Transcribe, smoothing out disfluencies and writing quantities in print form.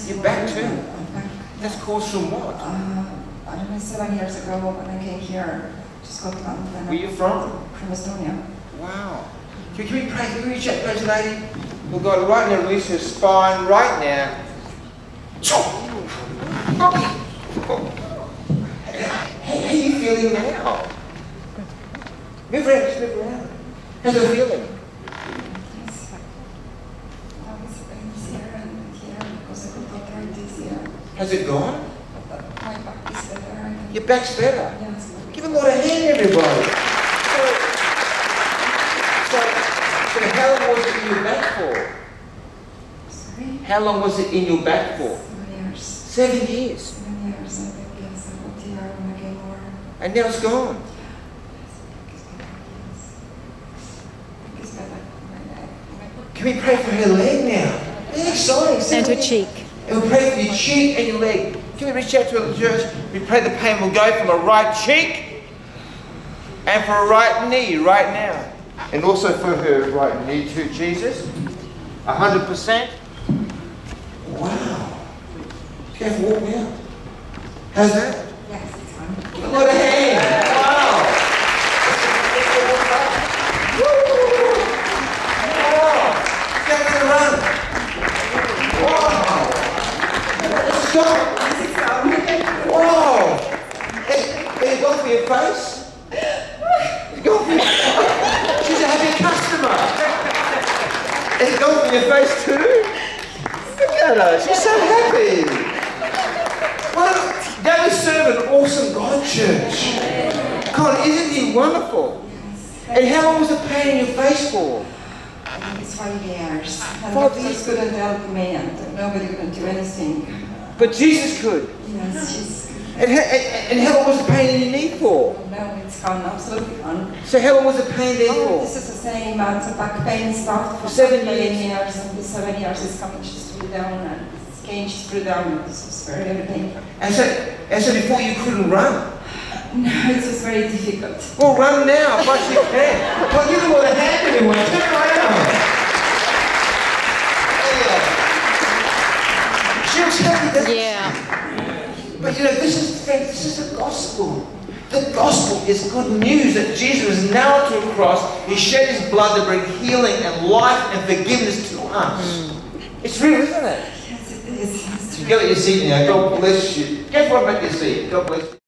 Your back too? That's caused from what? I don't know, 7 years ago when I came here to Scotland. Where are you from? From Estonia. Wow. Can we pray? Can we check those lady? Well, God, right now, release her spine right now. How are you feeling now? Move around, just move around. How's it feeling? Yes. I was here and here because I could not carry this here. Has it gone? But my back is better. Your back's better? Yes. Give him a lot of hand, everybody. So how long was it in your back for? Sorry? How long was it in your back for? 7 years. 7 years. 7 years, I think, yes. I got here when I came over. And now it's gone. Can we pray for her leg now? It's exciting. And her cheek. And we pray for your cheek and your leg. Can we reach out to the church? We pray the pain will go from a right cheek and for a right knee right now. And also for her right knee too, Jesus. 100%. Wow. Careful, walk me out. How's that? Yes, it's fine. Give a lot of hand. Wow. Whoa! Hey, you go for your face? You go for your She's a happy customer. Hey, you go for your face too? Look at her, she's so happy. Well, that we serve an awesome God, church. Come on, isn't he wonderful? And how long was the pain in your face for? I think it's 5 years. And 5 years? doctors couldn't help me and nobody could do anything. But Jesus could. Yes, she's... And how long was the pain in your knee for? No, it's gone, absolutely gone. So how long was the pain there Oh, for? this is the same amount of back pain started for 7 years, and the 7 years is coming just through down, and it's came just through down. This was very painful. And so before you couldn't run? No, it was very difficult. Well, run now, if you can. Well, give them all a hand anyway. Turn around. She was happy, doesn't she? Yeah. But you know, this is the gospel. The gospel is good news that Jesus was nailed to a cross. He shed his blood to bring healing and life and forgiveness to us. It's real, isn't it? Yes, it is. Go at your seat now. God bless you. Get one back to your seat. God bless you.